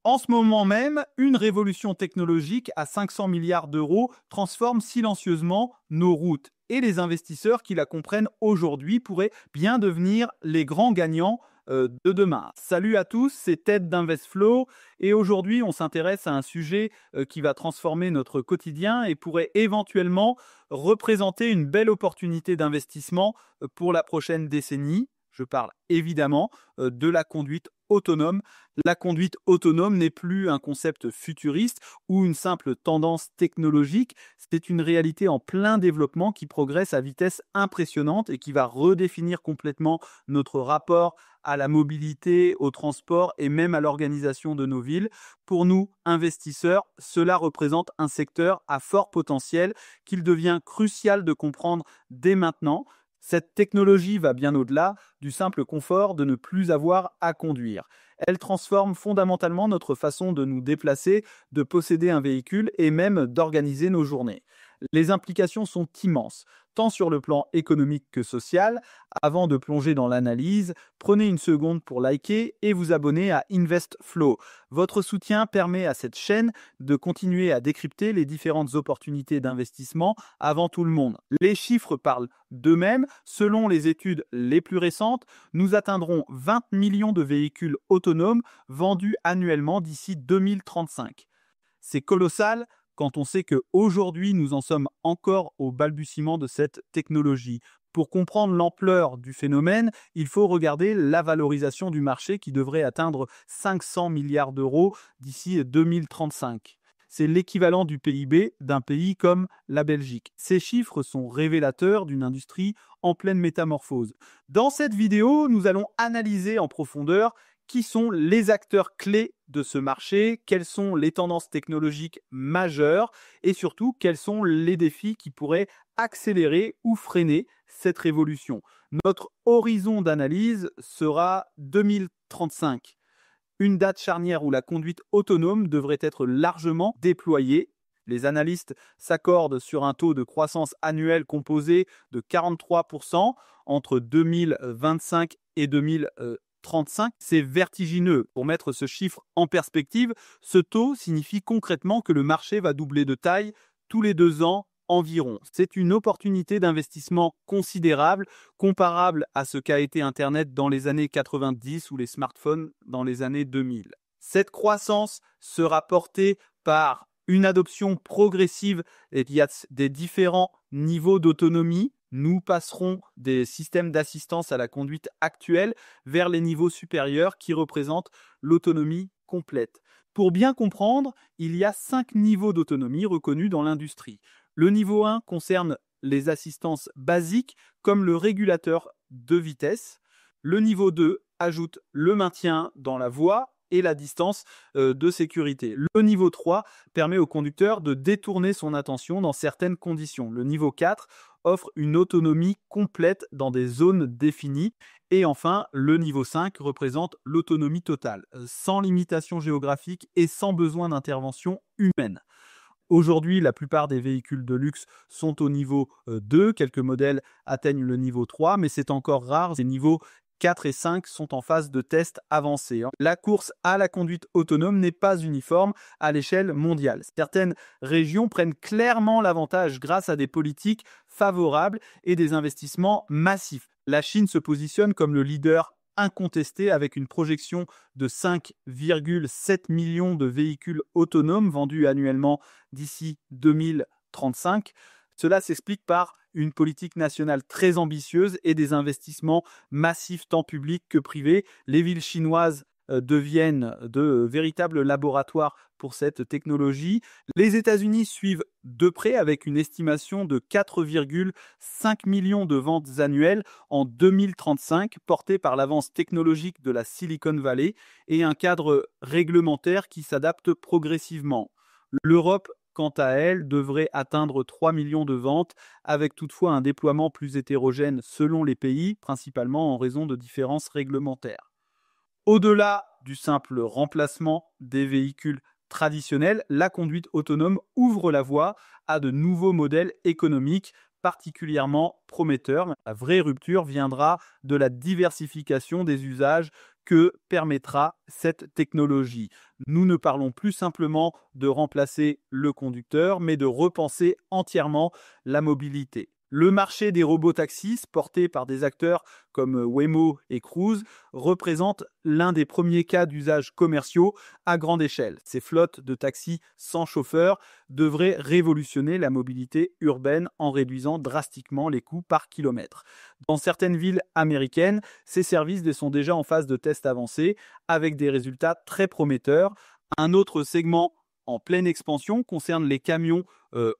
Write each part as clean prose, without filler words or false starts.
En ce moment même, une révolution technologique à 500 milliards d'euros transforme silencieusement nos routes. Et les investisseurs qui la comprennent aujourd'hui pourraient bien devenir les grands gagnants de demain. Salut à tous, c'est Ted d'InvestFlow et aujourd'hui on s'intéresse à un sujet qui va transformer notre quotidien et pourrait éventuellement représenter une belle opportunité d'investissement pour la prochaine décennie. Je parle évidemment de la conduite autonome. La conduite autonome n'est plus un concept futuriste ou une simple tendance technologique, c'est une réalité en plein développement qui progresse à vitesse impressionnante et qui va redéfinir complètement notre rapport à la mobilité, au transport et même à l'organisation de nos villes. Pour nous, investisseurs, cela représente un secteur à fort potentiel qu'il devient crucial de comprendre dès maintenant. Cette technologie va bien au-delà du simple confort de ne plus avoir à conduire. Elle transforme fondamentalement notre façon de nous déplacer, de posséder un véhicule et même d'organiser nos journées. Les implications sont immenses, tant sur le plan économique que social. Avant de plonger dans l'analyse, prenez une seconde pour liker et vous abonner à InvestFlow. Votre soutien permet à cette chaîne de continuer à décrypter les différentes opportunités d'investissement avant tout le monde. Les chiffres parlent d'eux-mêmes. Selon les études les plus récentes, nous atteindrons 20 millions de véhicules autonomes vendus annuellement d'ici 2035. C'est colossal quand on sait qu'aujourd'hui, nous en sommes encore au balbutiement de cette technologie. Pour comprendre l'ampleur du phénomène, il faut regarder la valorisation du marché qui devrait atteindre 500 milliards d'euros d'ici 2035. C'est l'équivalent du PIB d'un pays comme la Belgique. Ces chiffres sont révélateurs d'une industrie en pleine métamorphose. Dans cette vidéo, nous allons analyser en profondeur qui sont les acteurs clés de ce marché, quelles sont les tendances technologiques majeures et surtout quels sont les défis qui pourraient accélérer ou freiner cette révolution. Notre horizon d'analyse sera 2035. Une date charnière où la conduite autonome devrait être largement déployée. Les analystes s'accordent sur un taux de croissance annuel composé de 43% entre 2025 et 2035. C'est vertigineux. Pour mettre ce chiffre en perspective, ce taux signifie concrètement que le marché va doubler de taille tous les 2 ans environ. C'est une opportunité d'investissement considérable, comparable à ce qu'a été Internet dans les années 90 ou les smartphones dans les années 2000. Cette croissance sera portée par une adoption progressive des différents niveaux d'autonomie. Nous passerons des systèmes d'assistance à la conduite actuels vers les niveaux supérieurs qui représentent l'autonomie complète. Pour bien comprendre, il y a 5 niveaux d'autonomie reconnus dans l'industrie. Le niveau 1 concerne les assistances basiques comme le régulateur de vitesse. Le niveau 2 ajoute le maintien dans la voie et la distance de sécurité. Le niveau 3 permet au conducteur de détourner son attention dans certaines conditions. Le niveau 4 offre une autonomie complète dans des zones définies. Et enfin, le niveau 5 représente l'autonomie totale, sans limitation géographique et sans besoin d'intervention humaine. Aujourd'hui, la plupart des véhicules de luxe sont au niveau 2, quelques modèles atteignent le niveau 3, mais c'est encore rare. Les niveaux 4 et 5 sont en phase de test avancé. La course à la conduite autonome n'est pas uniforme à l'échelle mondiale. Certaines régions prennent clairement l'avantage grâce à des politiques favorables et des investissements massifs. La Chine se positionne comme le leader incontesté avec une projection de 5,7 millions de véhicules autonomes vendus annuellement d'ici 2035. Cela s'explique par une politique nationale très ambitieuse et des investissements massifs tant publics que privés. Les villes chinoises deviennent de véritables laboratoires pour cette technologie. Les États-Unis suivent de près avec une estimation de 4,5 millions de ventes annuelles en 2035, portée par l'avance technologique de la Silicon Valley et un cadre réglementaire qui s'adapte progressivement. L'Europe, quant à elle, devrait atteindre 3 millions de ventes, avec toutefois un déploiement plus hétérogène selon les pays, principalement en raison de différences réglementaires. Au-delà du simple remplacement des véhicules traditionnels, la conduite autonome ouvre la voie à de nouveaux modèles économiques particulièrement prometteurs. La vraie rupture viendra de la diversification des usages que permettra cette technologie. Nous ne parlons plus simplement de remplacer le conducteur, mais de repenser entièrement la mobilité. Le marché des robotaxis, porté par des acteurs comme Waymo et Cruise, représente l'un des premiers cas d'usage commerciaux à grande échelle. Ces flottes de taxis sans chauffeur devraient révolutionner la mobilité urbaine en réduisant drastiquement les coûts par kilomètre. Dans certaines villes américaines, ces services sont déjà en phase de tests avancés avec des résultats très prometteurs. Un autre segment en pleine expansion concerne les camions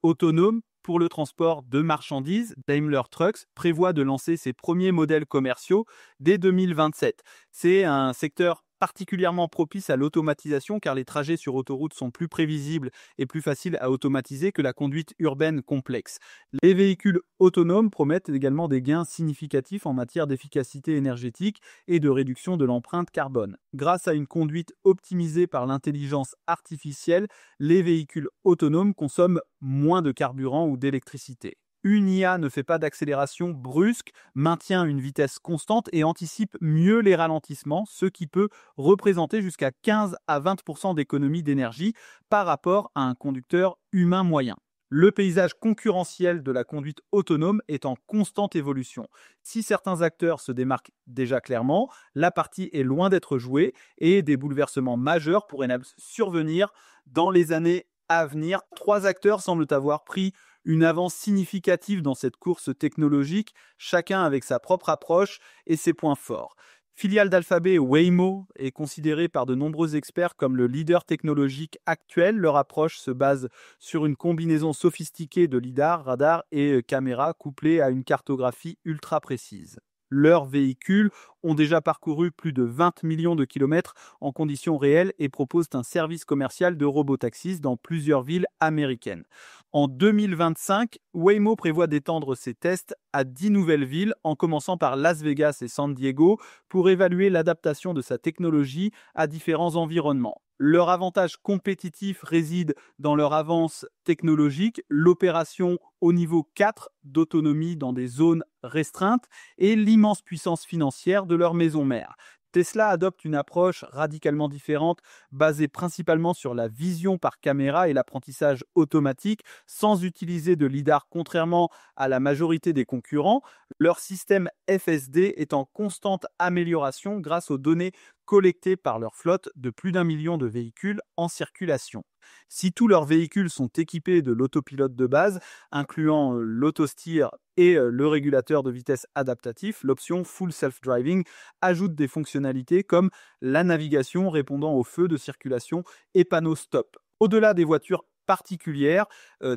autonomes pour le transport de marchandises. Daimler Trucks prévoit de lancer ses premiers modèles commerciaux dès 2027. C'est un secteur particulièrement propice à l'automatisation car les trajets sur autoroute sont plus prévisibles et plus faciles à automatiser que la conduite urbaine complexe. Les véhicules autonomes promettent également des gains significatifs en matière d'efficacité énergétique et de réduction de l'empreinte carbone. Grâce à une conduite optimisée par l'intelligence artificielle, les véhicules autonomes consomment moins de carburant ou d'électricité. Une IA ne fait pas d'accélération brusque, maintient une vitesse constante et anticipe mieux les ralentissements, ce qui peut représenter jusqu'à 15 à 20% d'économie d'énergie par rapport à un conducteur humain moyen. Le paysage concurrentiel de la conduite autonome est en constante évolution. Si certains acteurs se démarquent déjà clairement, la partie est loin d'être jouée et des bouleversements majeurs pourraient survenir dans les années à venir. 3 acteurs semblent avoir pris une avance significative dans cette course technologique, chacun avec sa propre approche et ses points forts. Filiale d'Alphabet, Waymo est considérée par de nombreux experts comme le leader technologique actuel. Leur approche se base sur une combinaison sophistiquée de lidar, radar et caméras couplée à une cartographie ultra précise. Leurs véhicules ont déjà parcouru plus de 20 millions de kilomètres en conditions réelles et proposent un service commercial de robotaxis dans plusieurs villes américaines. En 2025, Waymo prévoit d'étendre ses tests à 10 nouvelles villes, en commençant par Las Vegas et San Diego, pour évaluer l'adaptation de sa technologie à différents environnements. Leur avantage compétitif réside dans leur avance technologique, l'opération au niveau 4 d'autonomie dans des zones restreintes et l'immense puissance financière de leur maison mère. Tesla adopte une approche radicalement différente, basée principalement sur la vision par caméra et l'apprentissage automatique, sans utiliser de lidar contrairement à la majorité des concurrents. Leur système FSD est en constante amélioration grâce aux données collectées par leur flotte de plus d'1 million de véhicules en circulation. Si tous leurs véhicules sont équipés de l'autopilote de base, incluant l'autosteer et le régulateur de vitesse adaptatif, l'option Full Self-Driving ajoute des fonctionnalités comme la navigation répondant aux feux de circulation et panneaux stop. Au-delà des voitures particulière,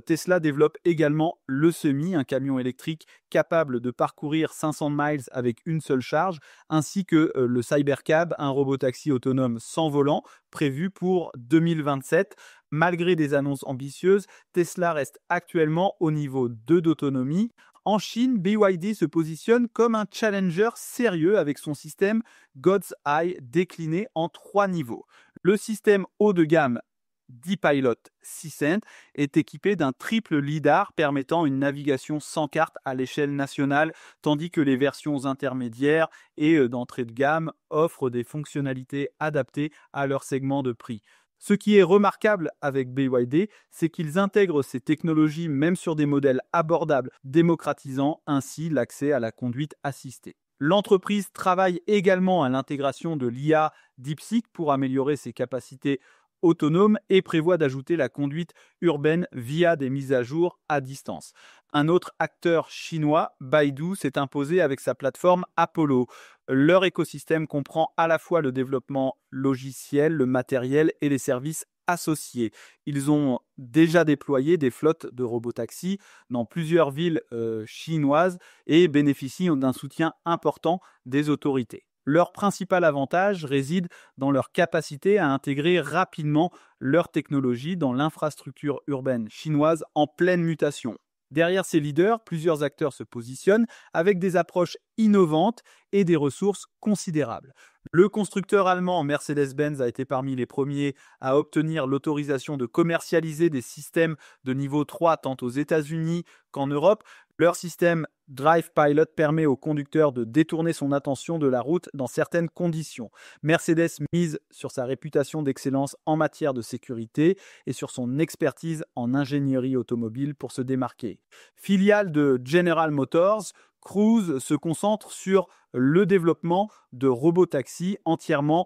Tesla développe également le Semi, un camion électrique capable de parcourir 500 miles avec une seule charge, ainsi que le Cybercab, un robotaxi autonome sans volant, prévu pour 2027. Malgré des annonces ambitieuses, Tesla reste actuellement au niveau 2 d'autonomie. En Chine, BYD se positionne comme un challenger sérieux avec son système God's Eye décliné en 3 niveaux. Le système haut de gamme D-Pilot 600 est équipé d'un triple lidar permettant une navigation sans carte à l'échelle nationale, tandis que les versions intermédiaires et d'entrée de gamme offrent des fonctionnalités adaptées à leur segment de prix. Ce qui est remarquable avec BYD, c'est qu'ils intègrent ces technologies même sur des modèles abordables, démocratisant ainsi l'accès à la conduite assistée. L'entreprise travaille également à l'intégration de l'IA DeepSeek pour améliorer ses capacités autonome et prévoit d'ajouter la conduite urbaine via des mises à jour à distance. Un autre acteur chinois, Baidu, s'est imposé avec sa plateforme Apollo. Leur écosystème comprend à la fois le développement logiciel, le matériel et les services associés. Ils ont déjà déployé des flottes de robotaxis dans plusieurs villes chinoises et bénéficient d'un soutien important des autorités. Leur principal avantage réside dans leur capacité à intégrer rapidement leur technologie dans l'infrastructure urbaine chinoise en pleine mutation. Derrière ces leaders, plusieurs acteurs se positionnent avec des approches innovantes et des ressources considérables. Le constructeur allemand Mercedes-Benz a été parmi les premiers à obtenir l'autorisation de commercialiser des systèmes de niveau 3 tant aux États-Unis qu'en Europe. Leur système Drive Pilot permet au conducteur de détourner son attention de la route dans certaines conditions. Mercedes mise sur sa réputation d'excellence en matière de sécurité et sur son expertise en ingénierie automobile pour se démarquer. Filiale de General Motors, Cruise se concentre sur le développement de robotaxis entièrement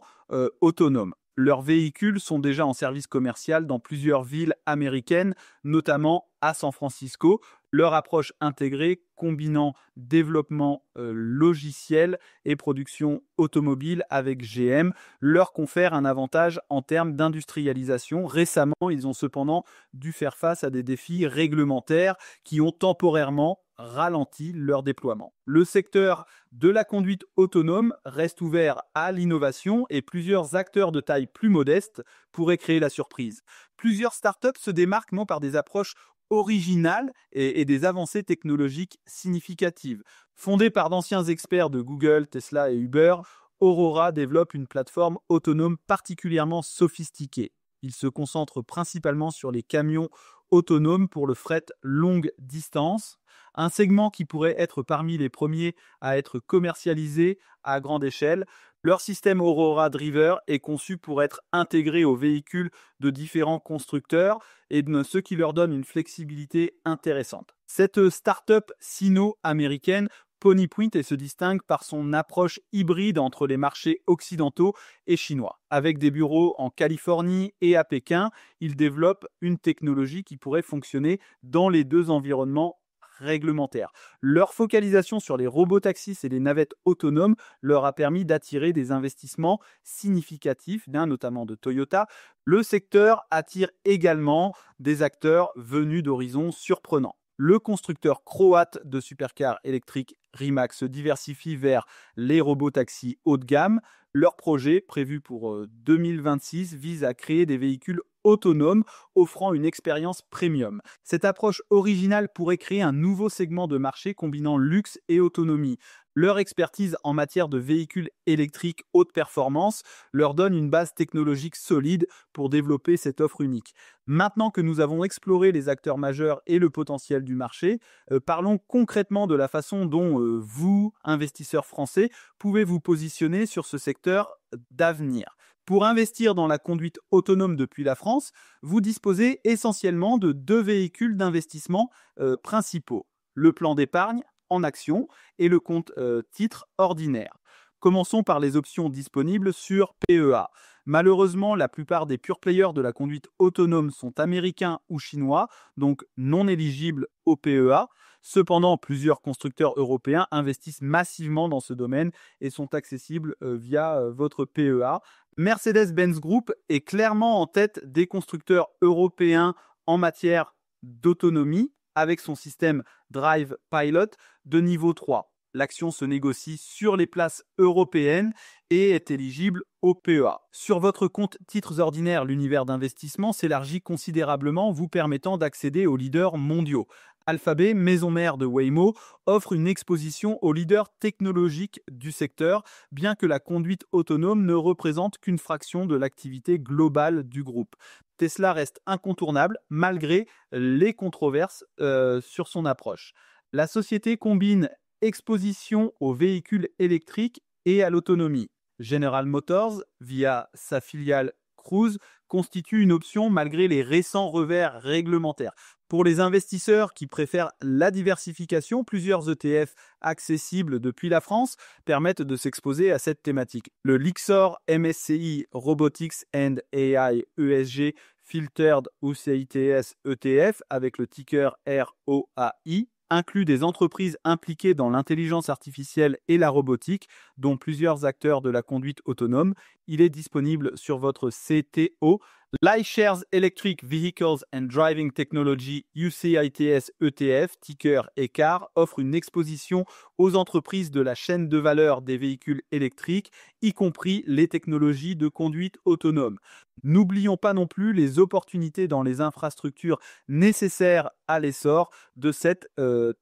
autonomes. Leurs véhicules sont déjà en service commercial dans plusieurs villes américaines, notamment à San Francisco. Leur approche intégrée, combinant développement logiciel et production automobile avec GM, leur confère un avantage en termes d'industrialisation. Récemment, ils ont cependant dû faire face à des défis réglementaires qui ont temporairement ralenti leur déploiement. Le secteur de la conduite autonome reste ouvert à l'innovation et plusieurs acteurs de taille plus modeste pourraient créer la surprise. Plusieurs startups se démarquent non par des approches originales et des avancées technologiques significatives. Fondée par d'anciens experts de Google, Tesla et Uber, Aurora développe une plateforme autonome particulièrement sophistiquée. Il se concentre principalement sur les camions autonomes pour le fret longue distance, un segment qui pourrait être parmi les premiers à être commercialisé à grande échelle. Leur système Aurora Driver est conçu pour être intégré aux véhicules de différents constructeurs et ce qui leur donne une flexibilité intéressante. Cette start-up sino-américaine Ponypoint se distingue par son approche hybride entre les marchés occidentaux et chinois. Avec des bureaux en Californie et à Pékin, ils développent une technologie qui pourrait fonctionner dans les deux environnements réglementaires. Leur focalisation sur les robotaxis et les navettes autonomes leur a permis d'attirer des investissements significatifs, notamment de Toyota. Le secteur attire également des acteurs venus d'horizons surprenants. Le constructeur croate de supercars électriques Rimac se diversifie vers les robotaxis haut de gamme. Leur projet, prévu pour 2026, vise à créer des véhicules autonomes offrant une expérience premium. Cette approche originale pourrait créer un nouveau segment de marché combinant luxe et autonomie. Leur expertise en matière de véhicules électriques haute performance leur donne une base technologique solide pour développer cette offre unique. Maintenant que nous avons exploré les acteurs majeurs et le potentiel du marché, parlons concrètement de la façon dont vous, investisseurs français, pouvez vous positionner sur ce secteur d'avenir. Pour investir dans la conduite autonome depuis la France, vous disposez essentiellement de deux véhicules d'investissement principaux. Le plan d'épargne en actions et le compte titre ordinaire. Commençons par les options disponibles sur PEA. Malheureusement, la plupart des pure players de la conduite autonome sont américains ou chinois, donc non éligibles au PEA. Cependant, plusieurs constructeurs européens investissent massivement dans ce domaine et sont accessibles via votre PEA. Mercedes-Benz Group est clairement en tête des constructeurs européens en matière d'autonomie avec son système Drive Pilot de niveau 3. L'action se négocie sur les places européennes et est éligible au PEA. Sur votre compte titres ordinaires, l'univers d'investissement s'élargit considérablement, vous permettant d'accéder aux leaders mondiaux. Alphabet, maison mère de Waymo, offre une exposition aux leaders technologiques du secteur, bien que la conduite autonome ne représente qu'une fraction de l'activité globale du groupe. Tesla reste incontournable malgré les controverses sur son approche. La société combine exposition aux véhicules électriques et à l'autonomie. General Motors, via sa filiale Cruise, constitue une option malgré les récents revers réglementaires. Pour les investisseurs qui préfèrent la diversification, plusieurs ETF accessibles depuis la France permettent de s'exposer à cette thématique. Le Lyxor MSCI Robotics and AI ESG Filtered UCITS ETF avec le ticker ROAI inclut des entreprises impliquées dans l'intelligence artificielle et la robotique, dont plusieurs acteurs de la conduite autonome. Il est disponible sur votre CTO. l'iShares Electric Vehicles and Driving Technology UCITS ETF, ticker ECAR, offre une exposition aux entreprises de la chaîne de valeur des véhicules électriques, y compris les technologies de conduite autonome. N'oublions pas non plus les opportunités dans les infrastructures nécessaires à l'essor de cette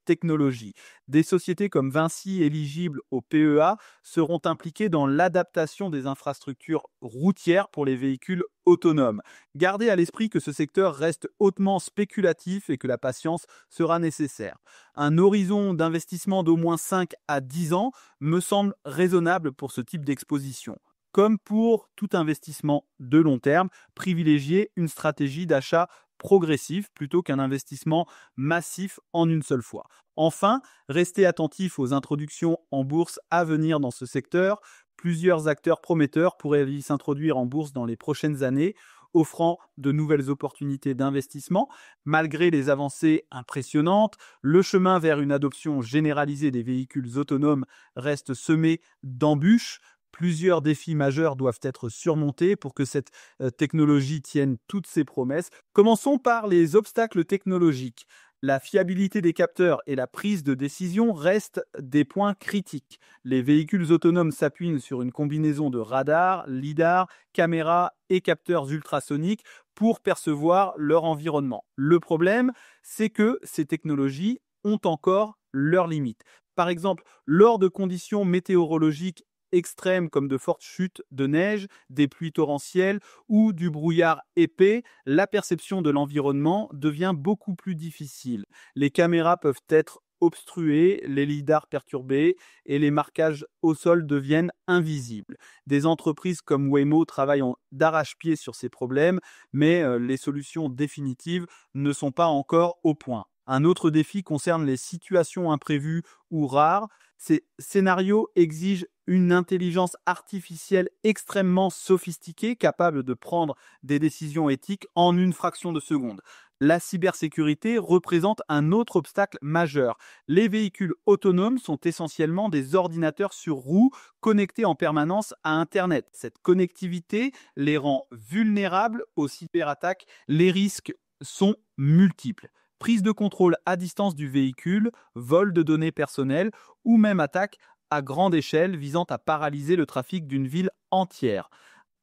technologie. Des sociétés comme Vinci, éligibles au PEA, seront impliquées dans l'adaptation des infrastructures routières pour les véhicules autonomes. Gardez à l'esprit que ce secteur reste hautement spéculatif et que la patience sera nécessaire. Un horizon d'investissement d'au moins 5 à 10 ans me semble raisonnable pour ce type d'exposition. Comme pour tout investissement de long terme, privilégiez une stratégie d'achat progressif plutôt qu'un investissement massif en une seule fois. Enfin, restez attentif aux introductions en bourse à venir dans ce secteur. Plusieurs acteurs prometteurs pourraient y s'introduire en bourse dans les prochaines années, offrant de nouvelles opportunités d'investissement. Malgré les avancées impressionnantes, le chemin vers une adoption généralisée des véhicules autonomes reste semé d'embûches. Plusieurs défis majeurs doivent être surmontés pour que cette technologie tienne toutes ses promesses. Commençons par les obstacles technologiques. La fiabilité des capteurs et la prise de décision restent des points critiques. Les véhicules autonomes s'appuient sur une combinaison de radars, lidar, caméras et capteurs ultrasoniques pour percevoir leur environnement. Le problème, c'est que ces technologies ont encore leurs limites. Par exemple, lors de conditions météorologiques extrêmes comme de fortes chutes de neige, des pluies torrentielles ou du brouillard épais, la perception de l'environnement devient beaucoup plus difficile. Les caméras peuvent être obstruées, les lidars perturbés et les marquages au sol deviennent invisibles. Des entreprises comme Waymo travaillent d'arrache-pied sur ces problèmes, mais les solutions définitives ne sont pas encore au point. Un autre défi concerne les situations imprévues ou rares. Ces scénarios exigent une intelligence artificielle extrêmement sophistiquée, capable de prendre des décisions éthiques en une fraction de seconde. La cybersécurité représente un autre obstacle majeur. Les véhicules autonomes sont essentiellement des ordinateurs sur roues connectés en permanence à Internet. Cette connectivité les rend vulnérables aux cyberattaques. Les risques sont multiples. Prise de contrôle à distance du véhicule, vol de données personnelles ou même attaque à grande échelle visant à paralyser le trafic d'une ville entière.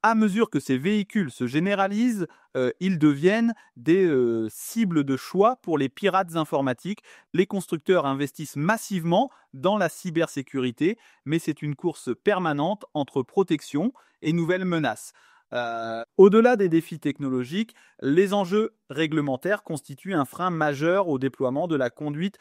À mesure que ces véhicules se généralisent, ils deviennent des cibles de choix pour les pirates informatiques. Les constructeurs investissent massivement dans la cybersécurité, mais c'est une course permanente entre protection et nouvelles menaces. Au-delà des défis technologiques, les enjeux réglementaires constituent un frein majeur au déploiement de la conduite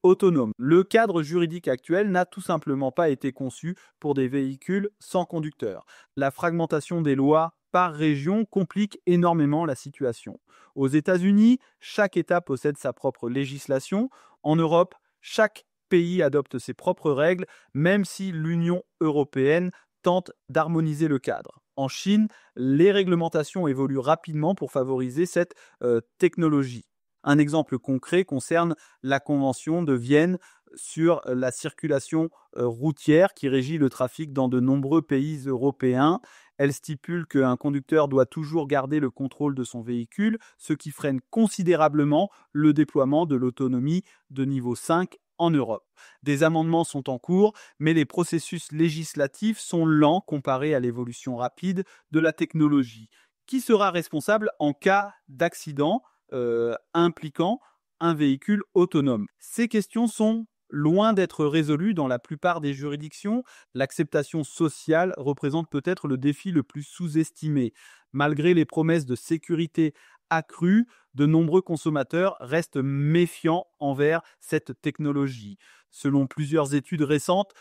autonome. Le cadre juridique actuel n'a tout simplement pas été conçu pour des véhicules sans conducteur. La fragmentation des lois par région complique énormément la situation. Aux États-Unis, chaque État possède sa propre législation. En Europe, chaque pays adopte ses propres règles, même si l'Union européenne tente d'harmoniser le cadre. En Chine, les réglementations évoluent rapidement pour favoriser cette technologie. Un exemple concret concerne la Convention de Vienne sur la circulation routière qui régit le trafic dans de nombreux pays européens. Elle stipule qu'un conducteur doit toujours garder le contrôle de son véhicule, ce qui freine considérablement le déploiement de l'autonomie de niveau 5 en Europe. Des amendements sont en cours, mais les processus législatifs sont lents comparés à l'évolution rapide de la technologie. Qui sera responsable en cas d'accident impliquant un véhicule autonome? Ces questions sont loin d'être résolues dans la plupart des juridictions. L'acceptation sociale représente peut-être le défi le plus sous-estimé. Malgré les promesses de sécurité accrue, de nombreux consommateurs restent méfiants envers cette technologie. Selon plusieurs études récentes,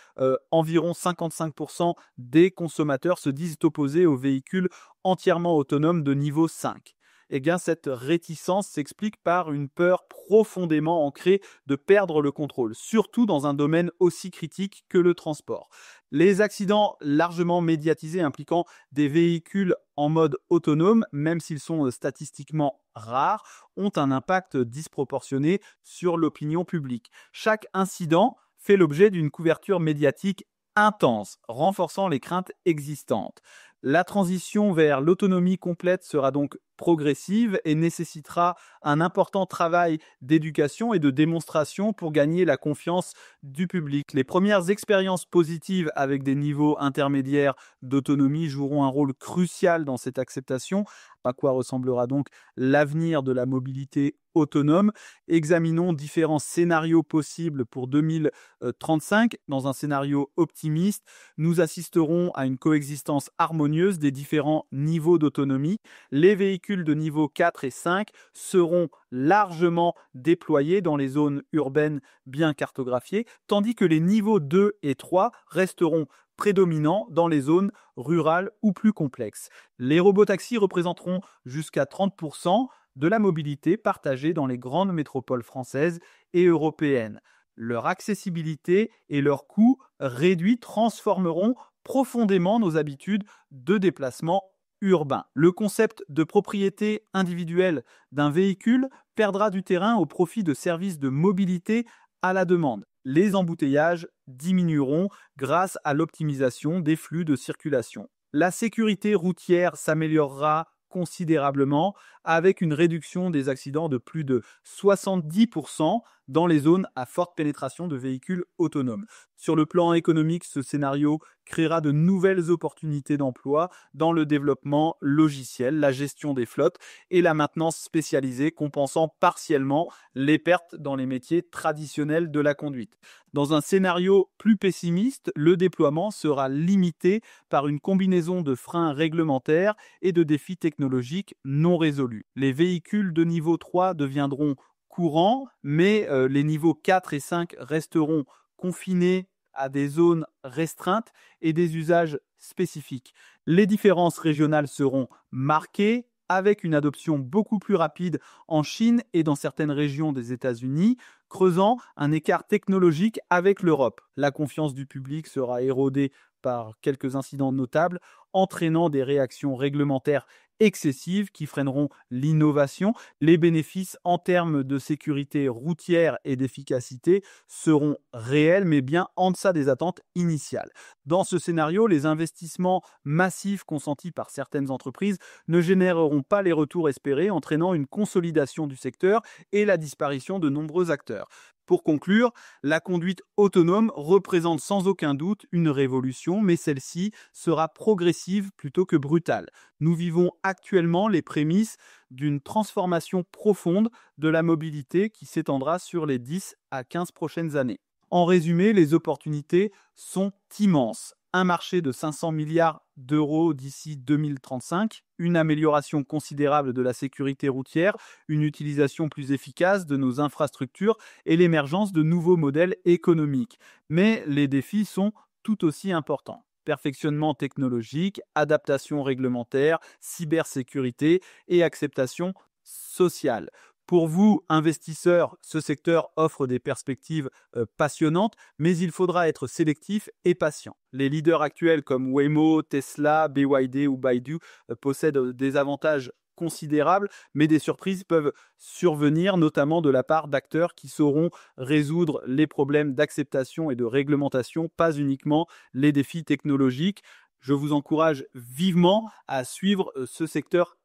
environ 55% des consommateurs se disent opposés aux véhicules entièrement autonomes de niveau 5. Eh bien, cette réticence s'explique par une peur profondément ancrée de perdre le contrôle, surtout dans un domaine aussi critique que le transport. Les accidents largement médiatisés impliquant des véhicules en mode autonome, même s'ils sont statistiquement rares, ont un impact disproportionné sur l'opinion publique. Chaque incident fait l'objet d'une couverture médiatique intense, renforçant les craintes existantes. La transition vers l'autonomie complète sera donc progressive et nécessitera un important travail d'éducation et de démonstration pour gagner la confiance du public. Les premières expériences positives avec des niveaux intermédiaires d'autonomie joueront un rôle crucial dans cette acceptation. À quoi ressemblera donc l'avenir de la mobilité autonome? Examinons différents scénarios possibles pour 2035. Dans un scénario optimiste, nous assisterons à une coexistence harmonieuse des différents niveaux d'autonomie. Les véhicules de niveau 4 et 5 seront largement déployés dans les zones urbaines bien cartographiées, tandis que les niveaux 2 et 3 resteront prédominants dans les zones rurales ou plus complexes. Les robotaxis représenteront jusqu'à 30% de la mobilité partagée dans les grandes métropoles françaises et européennes. Leur accessibilité et leur coût réduit transformeront profondément nos habitudes de déplacement urbain. Le concept de propriété individuelle d'un véhicule perdra du terrain au profit de services de mobilité à la demande. Les embouteillages diminueront grâce à l'optimisation des flux de circulation. La sécurité routière s'améliorera considérablement avec une réduction des accidents de plus de 70% dans les zones à forte pénétration de véhicules autonomes. Sur le plan économique, ce scénario créera de nouvelles opportunités d'emploi dans le développement logiciel, la gestion des flottes et la maintenance spécialisée, compensant partiellement les pertes dans les métiers traditionnels de la conduite. Dans un scénario plus pessimiste, le déploiement sera limité par une combinaison de freins réglementaires et de défis technologiques non résolus. Les véhicules de niveau 3 deviendront courants, mais les niveaux 4 et 5 resteront confinés à des zones restreintes et des usages spécifiques. Les différences régionales seront marquées avec une adoption beaucoup plus rapide en Chine et dans certaines régions des États-Unis, creusant un écart technologique avec l'Europe. La confiance du public sera érodée par quelques incidents notables, entraînant des réactions réglementaires excessives qui freineront l'innovation. Les bénéfices en termes de sécurité routière et d'efficacité seront réels, mais bien en deçà des attentes initiales. Dans ce scénario, les investissements massifs consentis par certaines entreprises ne généreront pas les retours espérés, entraînant une consolidation du secteur et la disparition de nombreux acteurs. Pour conclure, la conduite autonome représente sans aucun doute une révolution, mais celle-ci sera progressive plutôt que brutale. Nous vivons actuellement les prémices d'une transformation profonde de la mobilité qui s'étendra sur les 10 à 15 prochaines années. En résumé, les opportunités sont immenses. Un marché de 500 milliards d'euros d'ici 2035, une amélioration considérable de la sécurité routière, une utilisation plus efficace de nos infrastructures et l'émergence de nouveaux modèles économiques. Mais les défis sont tout aussi importants. Perfectionnement technologique, adaptation réglementaire, cybersécurité et acceptation sociale. Pour vous, investisseurs, ce secteur offre des perspectives passionnantes, mais il faudra être sélectif et patient. Les leaders actuels comme Waymo, Tesla, BYD ou Baidu possèdent des avantages considérables, mais des surprises peuvent survenir, notamment de la part d'acteurs qui sauront résoudre les problèmes d'acceptation et de réglementation, pas uniquement les défis technologiques. Je vous encourage vivement à suivre ce secteur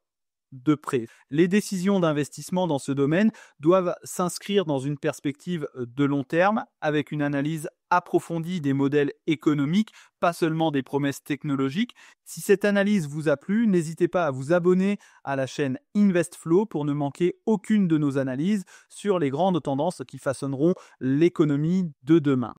de près. Les décisions d'investissement dans ce domaine doivent s'inscrire dans une perspective de long terme avec une analyse approfondie des modèles économiques, pas seulement des promesses technologiques. Si cette analyse vous a plu, n'hésitez pas à vous abonner à la chaîne InvestFlow pour ne manquer aucune de nos analyses sur les grandes tendances qui façonneront l'économie de demain.